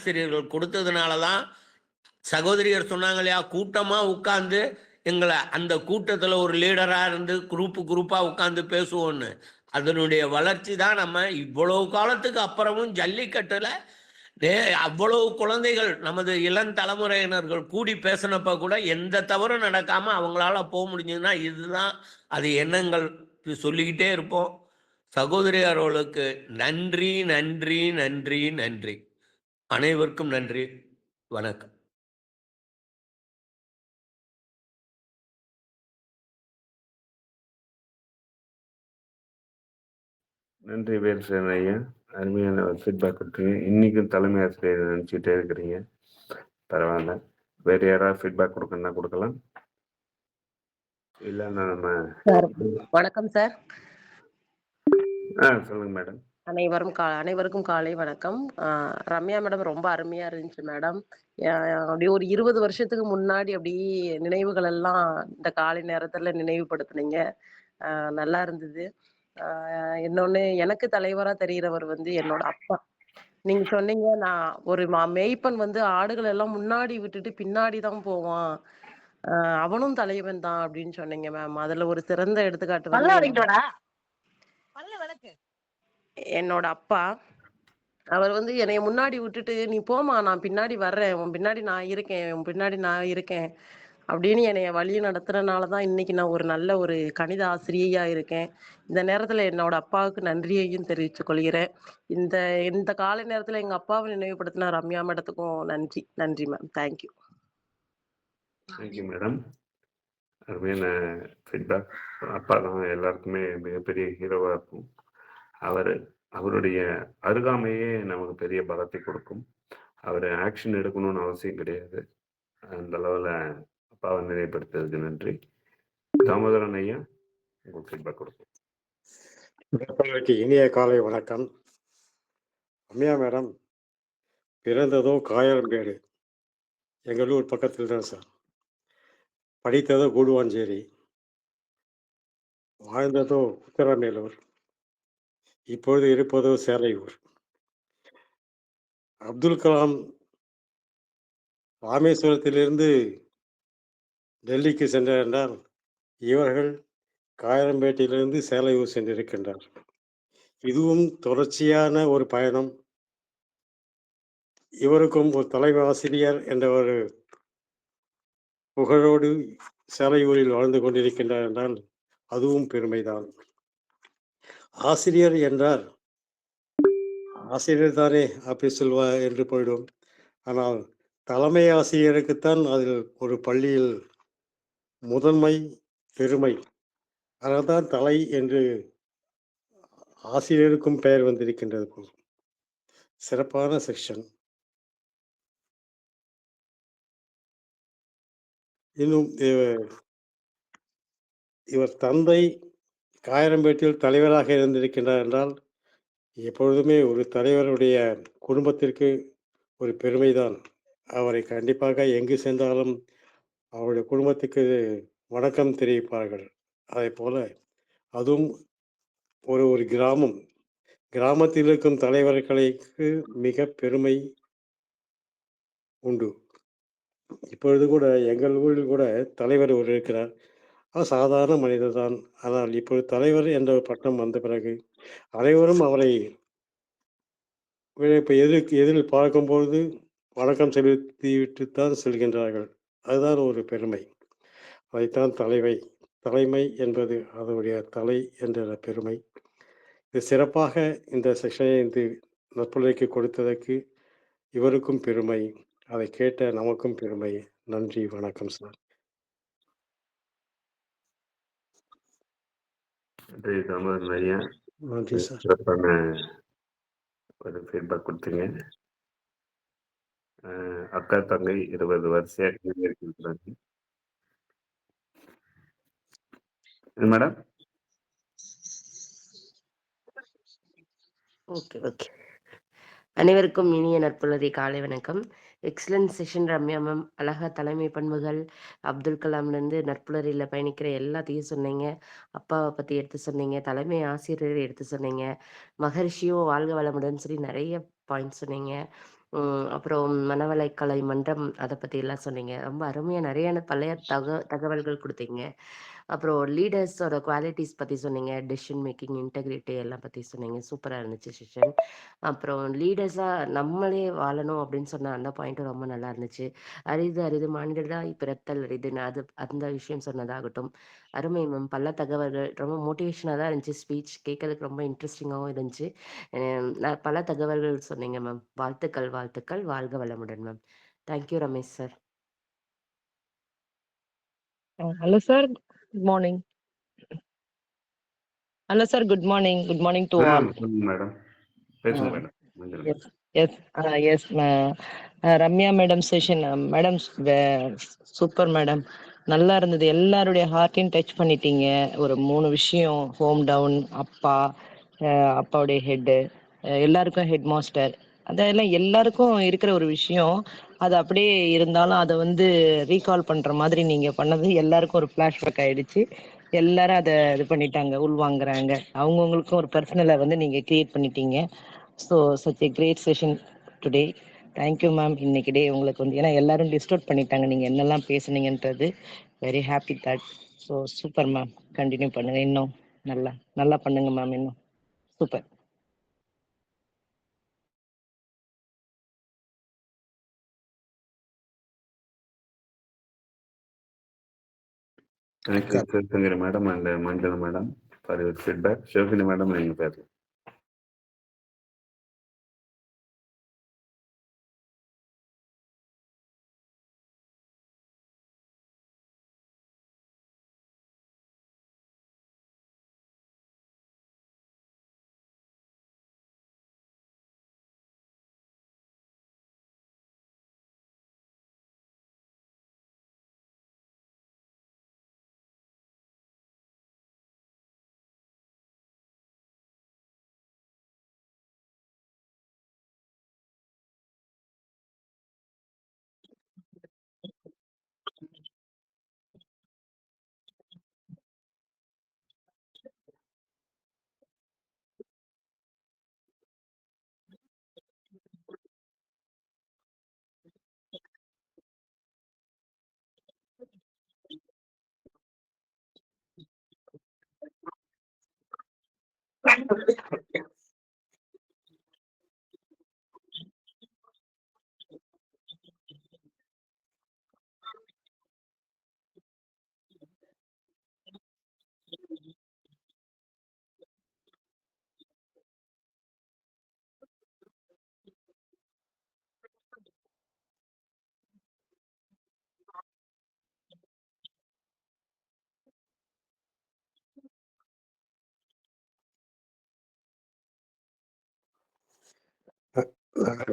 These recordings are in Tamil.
ஆசிரியர்கள் கொடுத்ததுனால தான் சகோதரியர் சொன்னாங்க இல்லையா, கூட்டமா உட்கார்ந்து எங்கள அந்த கூட்டத்துல ஒரு லீடரா இருந்து குரூப்பா உட்கார்ந்து பேசுவோம்னு. அதனுடைய வளர்ச்சி தான் நம்ம இவ்வளவு காலத்துக்கு அப்புறமும் ஜல்லிக்கட்டுல நே அவ்வளவு குழந்தைகள் நமது இளந்தலைமுறையினர்கள் கூடி பேசினப்ப கூட எந்த தவறும் நடக்காம அவங்களால போ முடிஞ்சதுன்னா, இதுதான் அது எண்ணங்கள் சொல்லிக்கிட்டே இருப்போம். சகோதரியார் அவர்களுக்கு நன்றி, நன்றி, நன்றி, நன்றி. அனைவருக்கும் நன்றி. வணக்கம். நன்றி வேல்சேகரன் ஐயா. அருமையான ஃபீட்பேக் கொடுத்தீங்க. இன்னைக்கும் தலைமை ஆசிரியர் நினைச்சுட்டே இருக்கிறீங்க. பரவாயில்ல. வேற யாராவது ஃபீட்பேக் கொடுக்கணும்னா கொடுக்கலாம். இல்லைன்னா நம்ம வணக்கம் சார். சொல்லுங்க மேடம். அனைவருக்கும் காலை வணக்கம். ரம்யா மேடம் ரொம்ப அருமையா இருந்துச்சு மேடம். அப்படியே ஒரு 20 வருஷத்துக்கு முன்னாடி அப்படியே நினைவுகள் எல்லாம் இந்த காலை நேரத்துல நினைவுபடுத்துனீங்க. நல்லா இருந்தது. இன்னொன்னு, எனக்கு தலைவரா தெரிகிறவர் என்னோட அப்பா. நீங்க சொன்னீங்க, நான் ஒரு மேய்ப்பன் ஆடுகள் எல்லாம் முன்னாடி விட்டுட்டு பின்னாடிதான் போவான், அவனும் தலைவன் தான் அப்படின்னு சொன்னீங்க மேம். அதுல ஒரு சிறந்த எடுத்துக்காட்டு என்னோட அப்பா. அவர் என்னைய முன்னாடி விட்டுட்டு, நீ போமா, நான் பின்னாடி வர்றேன், உன் பின்னாடி நான் இருக்கேன் அப்படின்னு என்னைய வழி நடத்துறதுனாலதான் இன்னைக்கு நான் ஒரு நல்ல ஒரு கணித ஆசிரியையா இருக்கேன். இந்த நேரத்துல என்னோட அப்பாவுக்கு நன்றியையும் தெரிவித்துக் கொள்கிறேன். இந்த இந்த காலை நேரத்துல எங்க அப்பாவை நினைவுபடுத்தின ரம்யா மேடத்துக்கும் நன்றி மேம். தேங்க்யூ. Thank you madam. அருமையான ஃபீட்பேக். அப்பா தான் எல்லாருக்குமே மிகப்பெரிய ஹீரோவா இருக்கும். அவருடைய அருகாமையே நமக்கு பெரிய பலத்தை கொடுக்கும். அவர் ஆக்ஷன் எடுக்கணும்னு அவசியம் கிடையாது. அந்த அளவில் அப்பாவை நினைவுபடுத்துறதுக்கு நன்றி. தாமோதரன் ஐயா, உங்களுக்கு ஃபீட்பேக் கொடுக்கும். இனிய காலை வணக்கம். ரம்யா மேடம் பிறந்ததோ காயலம்பேடு, எங்கள் ஊர் பக்கத்தில் தான் சார். படித்ததோ கூடுவாஞ்சேரி, வாழ்ந்ததோ உத்தரமேலூர், இப்பொழுது இருப்பதோ சேலையூர். அப்துல் கலாம் ராமேஸ்வரத்திலிருந்து டெல்லிக்கு சென்றார் என்றால், இவர்கள் காயலம்பேட்டிலிருந்து சேலையூர் சென்றிருக்கின்றார். இதுவும் தொடர்ச்சியான ஒரு பயணம். இவருக்கும் ஒரு தலைமை ஆசிரியர் என்ற ஒரு புகழோடு சேலையூரில் வாழ்ந்து கொண்டிருக்கின்றார் என்றால் அதுவும் பெருமைதான். ஆசிரியர் என்றால் ஆசிரியர் தானே அப்படி சொல்வார் என்று போயிடும். ஆனால் தலைமை ஆசிரியருக்குத்தான் அதில் ஒரு பள்ளியில் முதன்மை பெருமை. அதனால்தான் தலை என்று ஆசிரியருக்கும் பெயர் வந்திருக்கின்றது. சிறப்பான செக்ஷன். இன்னும் இவர் தந்தை காயரம்பேட்டில் தலைவராக இருந்திருக்கின்றார் என்றால் எப்பொழுதுமே ஒரு தலைவருடைய குடும்பத்திற்கு ஒரு பெருமைதான். அவரை கண்டிப்பாக எங்கு சென்றாலும் அவருடைய குடும்பத்துக்கு வணக்கம் தெரிவிப்பார்கள். அதே போல அதுவும் ஒரு கிராமத்தில் இருக்கும் தலைவர்களுக்கு மிக பெருமை உண்டு. இப்பொழுது கூட எங்கள் ஊரில் கூட தலைவர் ஒரு இருக்கிறார். அவர் சாதாரண மனிதர் தான். ஆனால் இப்பொழுது தலைவர் என்ற பட்டம் வந்த பிறகு அனைவரும் அவரை இப்போ எதிரில் பார்க்கும்பொழுது வணக்கம் செலுத்திவிட்டுத்தான் செல்கின்றார்கள். அதுதான் ஒரு பெருமை. அதைத்தான் தலைமை என்பது அதனுடைய தலை என்ற பெருமை. இது சிறப்பாக இந்த செக்ஷனை நற்புழைக்கு கொடுத்ததற்கு இவருக்கும் பெருமை, அதை கேட்ட நமக்கும் பெருமை. நன்றி, வணக்கம் சார். நன்றி தாமோதரன் ஐயா. நன்றி சார். சிறப்பான ஒரு ஃபீட்பேக் கொடுத்தீங்க. அக்கா தங்கை 20 வரிசையாக இருக்கிறாங்க மேடம். ஓகே. அனைவருக்கும் இனிய நற்புலரி காலை வணக்கம். Excellent session Ramya ma'am. அழகா தலைமை பண்புகள், அப்துல் கலாம்லேருந்து நற்புலரியில் பயணிக்கிற எல்லாத்தையும் சொன்னீங்க. அப்பாவை பற்றி எடுத்து சொன்னீங்க, தலைமை ஆசிரியர் எடுத்து சொன்னீங்க, மகரிஷியும் வாழ்க வளமுடன் சொல்லி நிறைய பாயிண்ட்ஸ் சொன்னீங்க. அப்புறம் மனவளக்கலை மன்றம் அதை பற்றிலாம் சொன்னீங்க. ரொம்ப அருமையாக நிறைய பழைய தகவல்கள் கொடுத்தீங்க. அப்புறம் லீடர்ஸோட குவாலிட்டிஸ் பற்றி சொன்னீங்க. டெசிஷன் மேக்கிங், இன்டெகிரிட்டி எல்லாம் பற்றி சொன்னீங்க. சூப்பராக இருந்துச்சு செஷன். அப்புறம் லீடர்ஸாக நம்மளே வாழணும் அப்படின்னு சொன்ன அந்த பாயிண்ட்டும் ரொம்ப நல்லா இருந்துச்சு. அரிது அரிது மானிடராய் பிறத்தல் அரிதுன்னு அந்த விஷயம் சொன்னதாகட்டும். அருமை மேம். பல தகவல்கள் ரொம்ப மோட்டிவேஷனாக தான் இருந்துச்சு. ஸ்பீச் கேட்கறதுக்கு ரொம்ப இன்ட்ரெஸ்டிங்காகவும் இருந்துச்சு. பல தகவல்கள் சொன்னீங்க மேம். வாழ்த்துக்கள் வாழ்த்துக்கள். வாழ்க வளமுடன் ma'am. Thank you Ramesh sir. Hello, sir. Good morning. Hello, sir. Good morning. Good morning to all. Madam பேசுங்க Uh, மேடம். மஞ்சள் yes, yes, yes. Ramya madam session madam super madam. நல்லா இருந்தது. எல்லாருடைய ஹார்ட்டையும் டச் பண்ணிட்டீங்க. ஒரு 3 விஷயம், ஹோம் டவுன், அப்பா, அப்பாவுடைய ஹெட்டு, எல்லாருக்கும் ஹெட் மாஸ்டர், அதெல்லாம் எல்லாருக்கும் இருக்கிற ஒரு விஷயம். அது அப்படியே இருந்தாலும் அதை வந்து ரீகால் பண்ற மாதிரி நீங்க பண்ணது எல்லாருக்கும் ஒரு ஃபிளாஷ்பேக் ஆயிடுச்சு. எல்லாரும் அதை இது பண்ணிட்டாங்க, உள்வாங்குறாங்க. அவங்கவுங்களுக்கும் ஒரு பர்சனலை வந்து நீங்க கிரியேட் பண்ணிட்டீங்க. So such a great session today. Thank you ma'am. இன்னைக்கு டே உங்களுக்கு வந்து ஏன்னா எல்லாரும் டிஸ்டர்ப் பண்ணிட்டாங்க நீங்க என்னெல்லாம் பேசுனீங்கன்றது. Very happy that. So super ma'am. Continue பண்ணுங்க. இன்னும் நல்லா நல்லா பண்ணுங்க மேம். இன்னும் super. Thank you Sivasankari madam and Manjal madam for your feedback. Sivagini madam நீங்கள் பேசுங்க.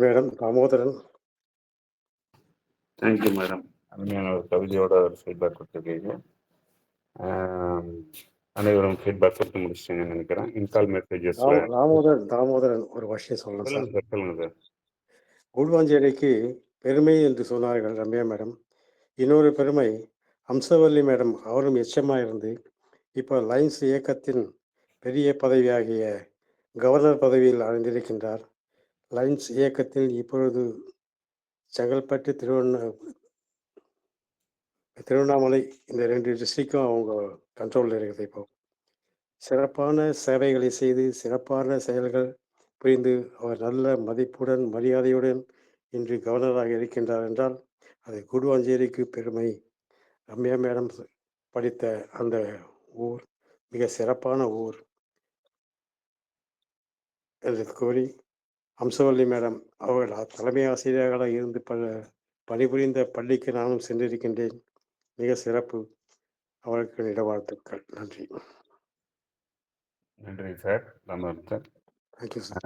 மேடம் தாமோதரன். Thank you madam. அருமையான ஒரு கவிதையோட ஒரு ஃபீட்பேக் கொடுத்துருக்கீங்க. அனைவரும் ஃபீட்பேக் கொடுத்து முடிச்சிட்டீங்கன்னு நினைக்கிறேன். இன்கால் மெசேஜஸ்ல தாமோதரன் ஒரு விஷயம் சொல்லணும் சார். சொல்லுங்க சார், சொல்லுங்க சார். கூடுவாஞ்சேரிக்கு பெருமை என்று சொன்னார்கள் ரம்யா மேடம். இன்னொரு பெருமை, அம்சவல்லி மேடம் அவரும் எச்சமாக இருந்து இப்போ லைன்ஸ் இயக்கத்தின் பெரிய பதவியாகிய கவர்னர் பதவியில் அடைந்திருக்கின்றார். லைன்ஸ் இயக்கத்தில் இப்பொழுது செங்கல்பட்டு, திருவண்ணாமலை இந்த 2 டிஸ்ட்ரிக்டும் அவங்க கண்ட்ரோலில் இருக்குது. இப்போ சிறப்பான சேவைகளை செய்து சிறப்பான செயல்கள் புரிந்து அவர் நல்ல மதிப்புடன் மரியாதையுடன் இன்று கவர்னராக இருக்கின்றார் என்றால் அது கூடுவாஞ்சேரிக்கு பெருமை. ரம்யா மேடம் படித்த அந்த ஊர் மிக சிறப்பான ஊர் என்று கூறி, அம்சவல்லி மேடம் அவர்கள் தலைமை ஆசிரியர்களாக இருந்து பணிபுரிந்த பள்ளிக்கு நானும் சென்றிருக்கின்றேன். மிக சிறப்பு. அவருக்கு இடவாழ்த்துக்கள். நன்றி. நன்றி sir. Raman sir. Thank you sir.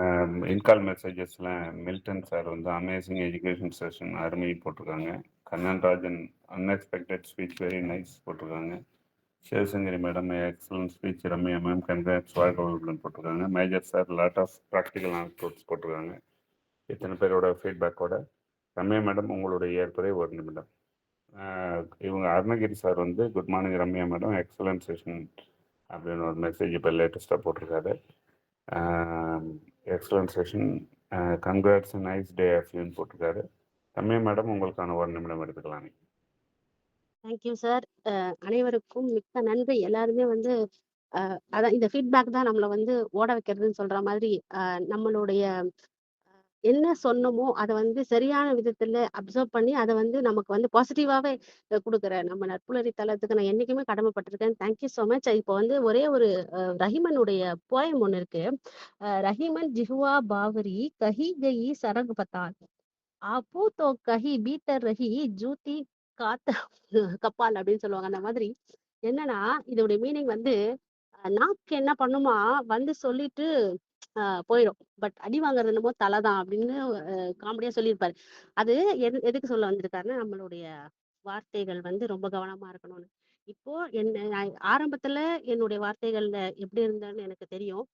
In call மெசேஜஸில் மில்டன் சார் வந்து அமேசிங் எஜுகேஷன் செஷன் அருமை போட்டிருக்காங்க. Kannan Rajan unexpected speech very nice போட்டிருக்காங்க. Sivasankari madam excellent speech. Ramya ma'am congrats வாழ்க்கை போட்டிருக்காங்க. Major sir lot of practical anecdotes போட்டிருக்காங்க. இத்தனை பேரோட ஃபீட்பேக்கோட ரம்யா மேடம் உங்களுடைய ஏற்புரை ஒரு நிமிடம். இவங்க அருணகிரி சார் வந்து good morning Ramya madam excellent session அப்படின்னு ஒரு மெசேஜ் இப்போ லேட்டஸ்ட்டாக போட்டிருக்காரு. Excellent session congrats nice day of யூன்னு போட்டிருக்காரு. ரம்யா மேடம் உங்களுக்கான 1 நிமிடம் எடுத்துக்கலாம். Thank you sir. அனைவருக்கும் மிக்க நன்றி. எல்லாருமே வந்து அதான் இந்த ஃபீட்பேக் தான் நம்மள வந்து ஓட வைக்கிறதுன்னு சொல்ற மாதிரி, நம்மளுடைய என்ன சொன்னோமோ அத வந்து சரியான விதத்துல அப்சர்வ் பண்ணி அத வந்து நமக்கு வந்து பாசிட்டிவாவே குடுக்குற நம்ம நட்புணரி தளத்துக்கு நான் என்னைக்குமே கடமைப்பட்டிருக்கேன். Thank you so much. இப்போ வந்து ஒரே ஒரு ரஹீமனுடைய போயம் ஒண்ணு இருக்கு. ரஹீமன் ஜிஹுவா பாவரி கஹி கயி சரக் பத்தான் ஆப்பூ தோ கஹி பீட்டர் ரஹி ஜூதி காத்த கப்பால் அப்படின்னு சொல்லுவாங்க. அந்த மாதிரி என்னன்னா இதோட மீனிங் வந்து நாக்கு என்ன பண்ணுமா வந்து சொல்லிட்டு போயிடும். பட் அடி வாங்குறது என்னமோ தலைதான் அப்படின்னு காமெடியா சொல்லியிருப்பாரு. அது எதுக்கு சொல்ல வந்திருக்காருன்னா நம்மளுடைய வார்த்தைகள் வந்து ரொம்ப கவனமா இருக்கணும்னு. இப்போ நான் ஆரம்பத்துல என்னுடைய வார்த்தைகள்ல எப்படி இருந்தேன்னு எனக்கு தெரியும்.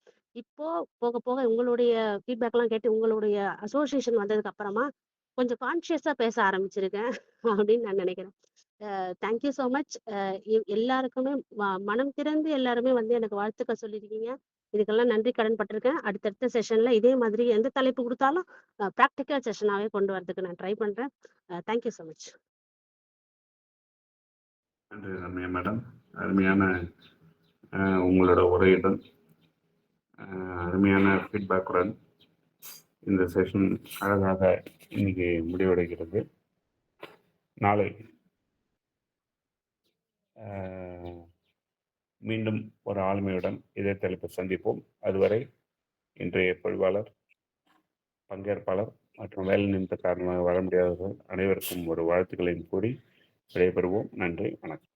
இப்போ போக போக உங்களுடைய ஃபீட்பேக் எல்லாம் கேட்டு உங்களுடைய அசோசியேஷன் வந்ததுக்கு அப்புறமா கொஞ்சம் கான்சியஸா பேச ஆரம்பிச்சிருக்கேன் அப்படின்னு நான் நினைக்கிறேன். Thank you so much. எல்லாருக்குமே மனம் திறந்து எல்லாருமே வந்து எனக்கு வாழ்த்துக்கள் சொல்லியிருக்கீங்க. இதுக்கெல்லாம் நன்றி கடன் பட்டிருக்கேன். அடுத்தடுத்த செஷன்ல இதே மாதிரி எந்த தலைப்பு கொடுத்தாலும் ப்ராக்டிக்கல் செஷனாவே கொண்டு வரதுக்கு நான் ட்ரை பண்றேன். Thank you so much. நன்றி ரம்யா மேடம். அருமையான உங்களோட உரையுடன் அருமையான ஃபீட்பேக்குடன் இந்த செஷன் அழகாக இன்னைக்கு முடிவடைகிறது. நாளை மீண்டும் ஒரு ஆளுமையுடன் இதே தலைப்பு சந்திப்போம். அதுவரை இன்றைய பொழிவாளர், பங்கேற்பாளர் மற்றும் வேலை நிமித்த காரணமாக வர முடியாதவர்கள் அனைவருக்கும் ஒரு வாழ்த்துக்களையும் கூறி விடைபெறுவோம். நன்றி, வணக்கம்.